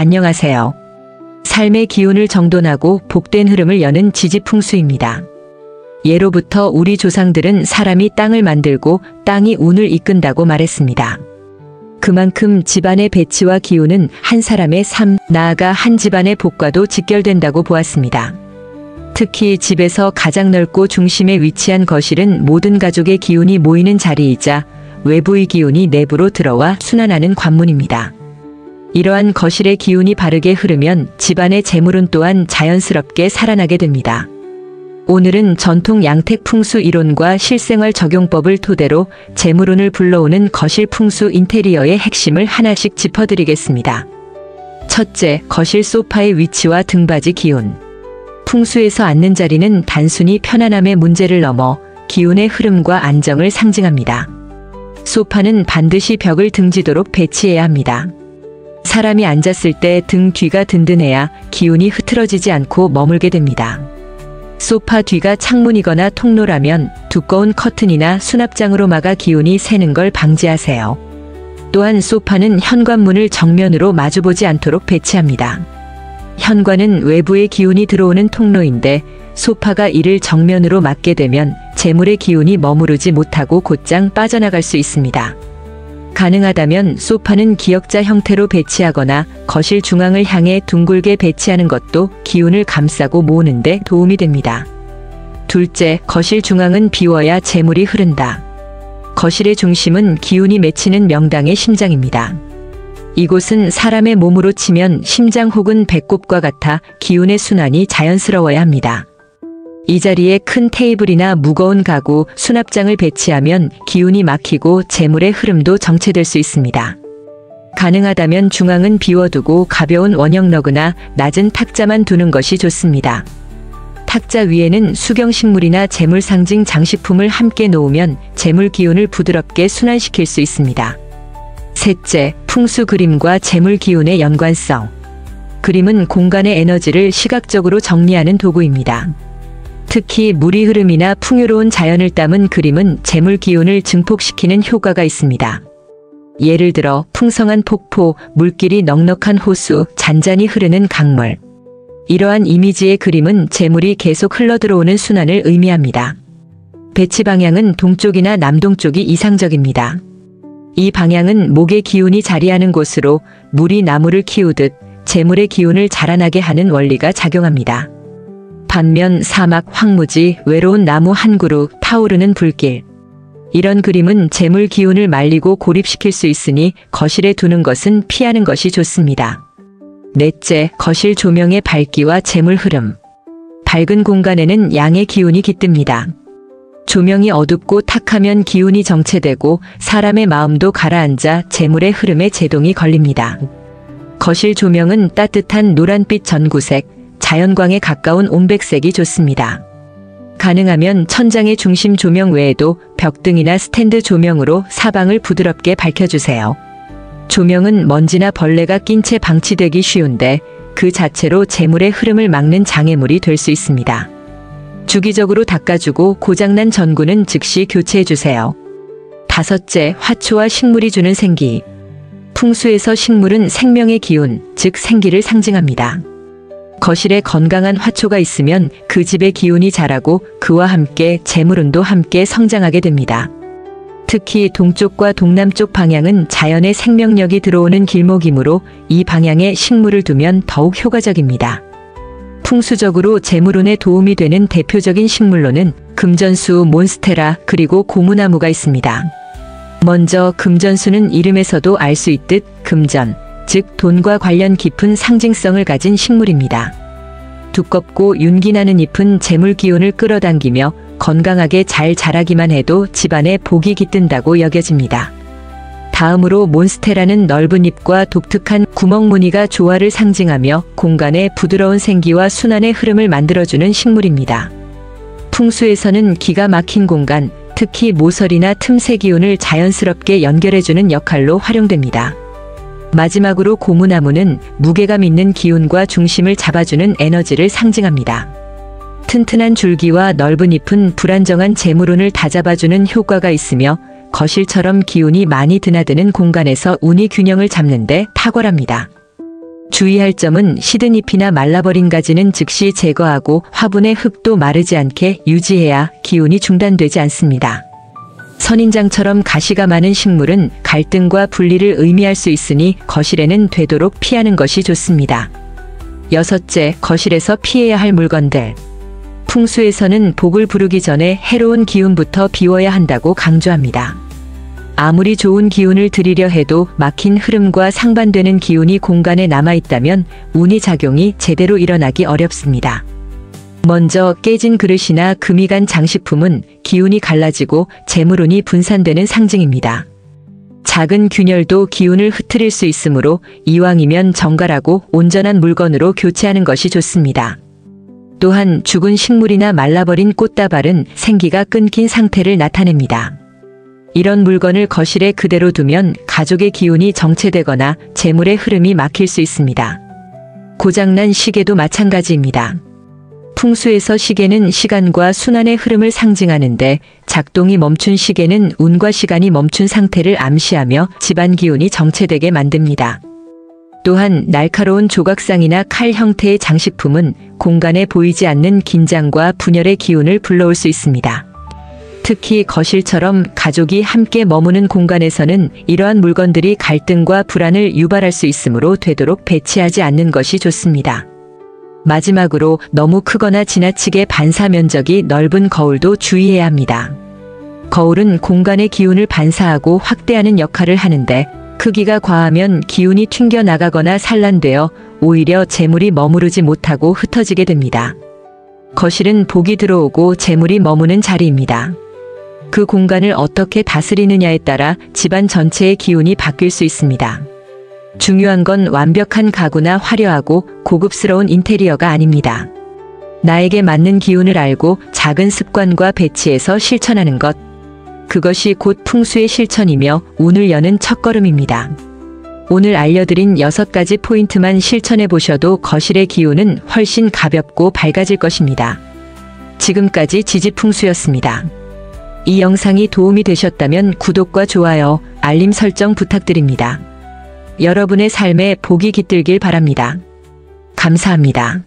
안녕하세요. 삶의 기운을 정돈하고 복된 흐름을 여는 지지풍수입니다. 예로부터 우리 조상들은 사람이 땅을 만들고 땅이 운을 이끈다고 말했습니다. 그만큼 집안의 배치와 기운은 한 사람의 삶, 나아가 한 집안의 복과도 직결된다고 보았습니다. 특히 집에서 가장 넓고 중심에 위치한 거실은 모든 가족의 기운이 모이는 자리이자 외부의 기운이 내부로 들어와 순환하는 관문입니다. 이러한 거실의 기운이 바르게 흐르면 집안의 재물운 또한 자연스럽게 살아나게 됩니다. 오늘은 전통 양택 풍수 이론과 실생활 적용법을 토대로 재물운을 불러오는 거실 풍수 인테리어의 핵심을 하나씩 짚어드리겠습니다. 첫째, 거실 소파의 위치와 등받이 기운. 풍수에서 앉는 자리는 단순히 편안함의 문제를 넘어 기운의 흐름과 안정을 상징합니다. 소파는 반드시 벽을 등지도록 배치해야 합니다. 사람이 앉았을 때 등 뒤가 든든해야 기운이 흐트러지지 않고 머물게 됩니다. 소파 뒤가 창문이거나 통로라면 두꺼운 커튼이나 수납장으로 막아 기운이 새는 걸 방지하세요. 또한 소파는 현관문을 정면으로 마주보지 않도록 배치합니다. 현관은 외부의 기운이 들어오는 통로인데 소파가 이를 정면으로 막게 되면 재물의 기운이 머무르지 못하고 곧장 빠져나갈 수 있습니다. 가능하다면 소파는 기역자 형태로 배치하거나 거실 중앙을 향해 둥글게 배치하는 것도 기운을 감싸고 모으는 데 도움이 됩니다. 둘째, 거실 중앙은 비워야 재물이 흐른다. 거실의 중심은 기운이 맺히는 명당의 심장입니다. 이곳은 사람의 몸으로 치면 심장 혹은 배꼽과 같아 기운의 순환이 자연스러워야 합니다. 이 자리에 큰 테이블이나 무거운 가구, 수납장을 배치하면 기운이 막히고 재물의 흐름도 정체될 수 있습니다. 가능하다면 중앙은 비워두고 가벼운 원형 러그나 낮은 탁자만 두는 것이 좋습니다. 탁자 위에는 수경식물이나 재물 상징 장식품을 함께 놓으면 재물 기운을 부드럽게 순환시킬 수 있습니다. 셋째, 풍수 그림과 재물 기운의 연관성. 그림은 공간의 에너지를 시각적으로 정리하는 도구입니다. 특히 물이 흐름이나 풍요로운 자연을 담은 그림은 재물 기운을 증폭시키는 효과가 있습니다. 예를 들어 풍성한 폭포, 물길이 넉넉한 호수, 잔잔히 흐르는 강물. 이러한 이미지의 그림은 재물이 계속 흘러들어오는 순환을 의미합니다. 배치 방향은 동쪽이나 남동쪽이 이상적입니다. 이 방향은 목의 기운이 자리하는 곳으로 물이 나무를 키우듯 재물의 기운을 자라나게 하는 원리가 작용합니다. 반면 사막, 황무지, 외로운 나무 한 그루, 타오르는 불길. 이런 그림은 재물 기운을 말리고 고립시킬 수 있으니 거실에 두는 것은 피하는 것이 좋습니다. 넷째, 거실 조명의 밝기와 재물 흐름. 밝은 공간에는 양의 기운이 깃듭니다. 조명이 어둡고 탁하면 기운이 정체되고 사람의 마음도 가라앉아 재물의 흐름에 제동이 걸립니다. 거실 조명은 따뜻한 노란빛 전구색, 자연광에 가까운 온백색이 좋습니다. 가능하면 천장의 중심 조명 외에도 벽등이나 스탠드 조명으로 사방을 부드럽게 밝혀주세요. 조명은 먼지나 벌레가 낀 채 방치되기 쉬운데 그 자체로 재물의 흐름을 막는 장애물이 될 수 있습니다. 주기적으로 닦아주고 고장난 전구는 즉시 교체해주세요. 다섯째, 화초와 식물이 주는 생기. 풍수에서 식물은 생명의 기운, 즉 생기를 상징합니다. 거실에 건강한 화초가 있으면 그 집의 기운이 자라고 그와 함께 재물운도 함께 성장하게 됩니다. 특히 동쪽과 동남쪽 방향은 자연의 생명력이 들어오는 길목이므로 이 방향에 식물을 두면 더욱 효과적입니다. 풍수적으로 재물운에 도움이 되는 대표적인 식물로는 금전수, 몬스테라, 그리고 고무나무가 있습니다. 먼저 금전수는 이름에서도 알 수 있듯 금전, 즉 돈과 관련 깊은 상징성을 가진 식물입니다. 두껍고 윤기나는 잎은 재물 기운을 끌어당기며 건강하게 잘 자라기만 해도 집안에 복이 깃든다고 여겨집니다. 다음으로 몬스테라는 넓은 잎과 독특한 구멍 무늬가 조화를 상징하며 공간에 부드러운 생기와 순환의 흐름을 만들어주는 식물입니다. 풍수에서는 기가 막힌 공간, 특히 모서리나 틈새 기운을 자연스럽게 연결해주는 역할로 활용됩니다. 마지막으로 고무나무는 무게감 있는 기운과 중심을 잡아주는 에너지를 상징합니다. 튼튼한 줄기와 넓은 잎은 불안정한 재물운을 다잡아주는 효과가 있으며 거실처럼 기운이 많이 드나드는 공간에서 운이 균형을 잡는 데 탁월합니다. 주의할 점은 시든 잎이나 말라버린 가지는 즉시 제거하고 화분의 흙도 마르지 않게 유지해야 기운이 중단되지 않습니다. 선인장처럼 가시가 많은 식물은 갈등과 분리를 의미할 수 있으니 거실에는 되도록 피하는 것이 좋습니다. 여섯째, 거실에서 피해야 할 물건들. 풍수에서는 복을 부르기 전에 해로운 기운부터 비워야 한다고 강조합니다. 아무리 좋은 기운을 들이려 해도 막힌 흐름과 상반되는 기운이 공간에 남아있다면 운이 작용이 제대로 일어나기 어렵습니다. 먼저 깨진 그릇이나 금이 간 장식품은 기운이 갈라지고 재물운이 분산되는 상징입니다. 작은 균열도 기운을 흐트릴 수 있으므로 이왕이면 정갈하고 온전한 물건으로 교체하는 것이 좋습니다. 또한 죽은 식물이나 말라버린 꽃다발은 생기가 끊긴 상태를 나타냅니다. 이런 물건을 거실에 그대로 두면 가족의 기운이 정체되거나 재물의 흐름이 막힐 수 있습니다. 고장난 시계도 마찬가지입니다. 풍수에서 시계는 시간과 순환의 흐름을 상징하는데 작동이 멈춘 시계는 운과 시간이 멈춘 상태를 암시하며 집안 기운이 정체되게 만듭니다. 또한 날카로운 조각상이나 칼 형태의 장식품은 공간에 보이지 않는 긴장과 분열의 기운을 불러올 수 있습니다. 특히 거실처럼 가족이 함께 머무는 공간에서는 이러한 물건들이 갈등과 불안을 유발할 수 있으므로 되도록 배치하지 않는 것이 좋습니다. 마지막으로 너무 크거나 지나치게 반사 면적이 넓은 거울도 주의해야 합니다. 거울은 공간의 기운을 반사하고 확대하는 역할을 하는데 크기가 과하면 기운이 튕겨나가거나 산란되어 오히려 재물이 머무르지 못하고 흩어지게 됩니다. 거실은 복이 들어오고 재물이 머무는 자리입니다. 그 공간을 어떻게 다스리느냐에 따라 집안 전체의 기운이 바뀔 수 있습니다. 중요한 건 완벽한 가구나 화려하고 고급스러운 인테리어가 아닙니다. 나에게 맞는 기운을 알고 작은 습관과 배치에서 실천하는 것. 그것이 곧 풍수의 실천이며 운을 여는 첫걸음입니다. 오늘 알려드린 6가지 포인트만 실천해 보셔도 거실의 기운은 훨씬 가볍고 밝아질 것입니다. 지금까지 지지풍수였습니다. 이 영상이 도움이 되셨다면 구독과 좋아요, 알림 설정 부탁드립니다. 여러분의 삶에 복이 깃들길 바랍니다. 감사합니다.